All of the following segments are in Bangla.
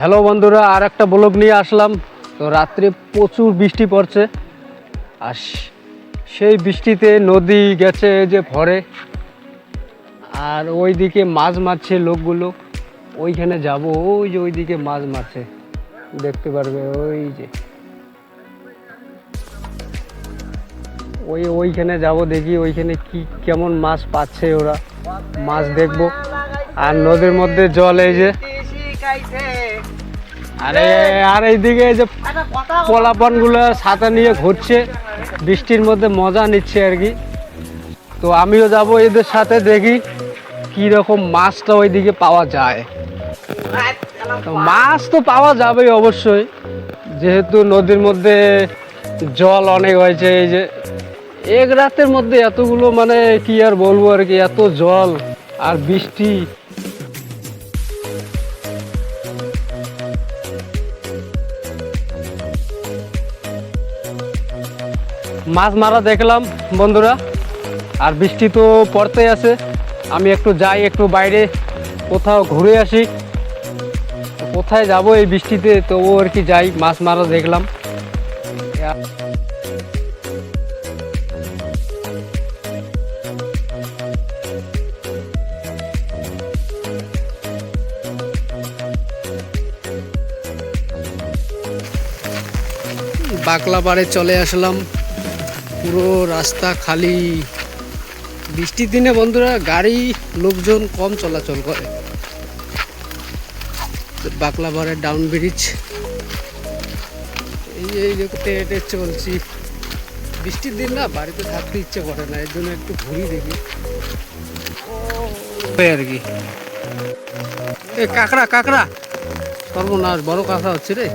হ্যালো বন্ধুরা, আর একটা ব্লগ নিয়ে আসলাম। তো রাত্রে প্রচুর বৃষ্টি পড়ছে, আর সেই বৃষ্টিতে নদী গেছে যে ভরে, আর ওইদিকে মাছ মারছে লোকগুলো। ওইখানে যাব, ওই যে ওইদিকে মাছ মারছে, দেখতে পারবে। ওই যে ওইখানে যাব, দেখি ওইখানে কি কেমন মাছ পাচ্ছে ওরা, মাছ দেখবো। আর নদীর মধ্যে জল, এই যে আর এইদিকে এই যে পোলাপান গুলো ছাতা নিয়ে ঘুরছে, বৃষ্টির মধ্যে মজা নিচ্ছে আর কি। তো আমিও যাব এদের সাথে, দেখি কি রকম মাছটা ওইদিকে পাওয়া যায়। তো মাছ তো পাওয়া যাবে অবশ্যই, যেহেতু নদীর মধ্যে জল অনেক হয়েছে। এই যে এক রাতের মধ্যে এতগুলো, মানে কি আর বলবো আর কি, এত জল আর বৃষ্টি। মাছ মারা দেখলাম বন্ধুরা, আর বৃষ্টি তো পড়তেই আছে। আমি একটু যাই, একটু বাইরে কোথাও ঘুরে আসি। কোথায় যাব এই বৃষ্টিতে, তো ও আর কি যাই, মাছ মারা দেখলাম। বাকলা পাড়ে চলে আসলাম, পুরো রাস্তা খালি। বৃষ্টির দিনে বন্ধুরা গাড়ি লোকজন কম চলাচল করে। বাকলা পাড়ের ডাউন ব্রিজ, এই দেখতে হেঁটে চলছি। বৃষ্টির দিন না, বাড়িতে থাকতে ইচ্ছে করে না, এর জন্য একটু ঘুরি দেখি আর কি। এ কাঁকড়া, কাঁকড়া, সর্বনাশ, বড় কাঁকড়া হচ্ছে রে।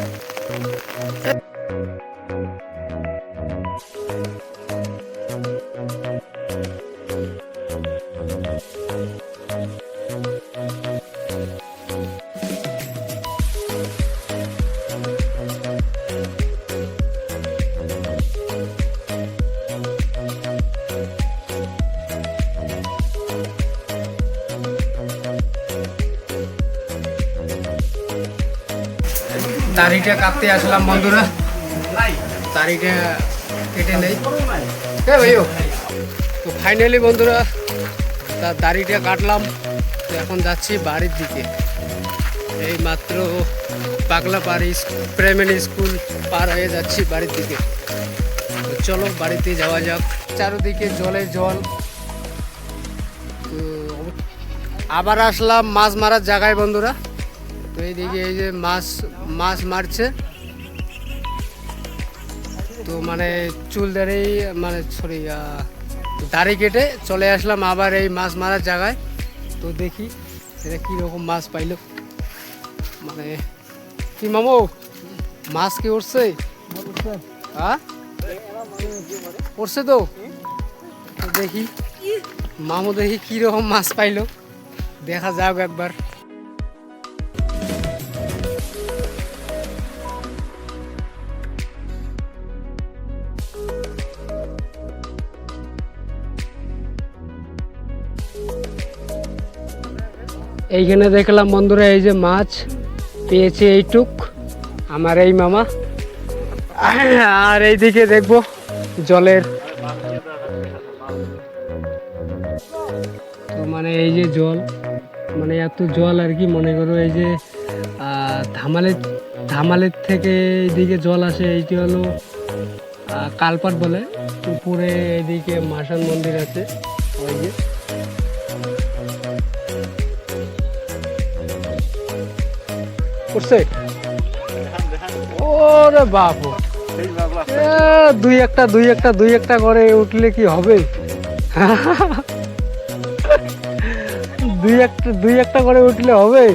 দাড়িটা কাটতে আসলাম বন্ধুরা, দাড়িটা কেটে নেই। হ্যাঁ ভাইও, তো ফাইনালি বন্ধুরা তার দাড়িটা কাটলাম। তো এখন যাচ্ছি বাড়ির দিকে। এই মাত্র পাগলা পাড়ি প্রাইমারি স্কুল পার হয়ে যাচ্ছি বাড়ির দিকে। তো চলো বাড়িতে যাওয়া যাক। চারদিকে জলে জল। তো আবার আসলাম মাছ মারার জায়গায় বন্ধুরা। তো এইদিকে এই যে মাছ মারছে। তো মানে চুল দাঁড়িয়ে, মানে সরি, দাড়ি কেটে চলে আসলাম আবার এই মাছ মারার জায়গায়। তো দেখি এটা কীরকম মাছ পাইলো। মানে কি মামু, মাছ কি উঠছে? হ্যাঁ উঠছে তো। দেখি মামু, দেখি কীরকম মাছ পাইলো, দেখা যাক একবার। এইখানে দেখলাম বন্ধুরা, এই যে মাছ পেয়েছে এইটুক আমার এই মামা। আর এইদিকে দেখবো জলের, তো মানে এই যে জল, মানে এত জল আর কি। মনে করো এই যে ধামালের থেকে এইদিকে জল আসে। এইটি হলো কালপাট বলে। উপরে এইদিকে মাসান মন্দির আছে, ওই যে করছে। ওরে বাবু, দুই একটা করে উঠলে কি হবে? দুই একটা করে উঠলে হবে।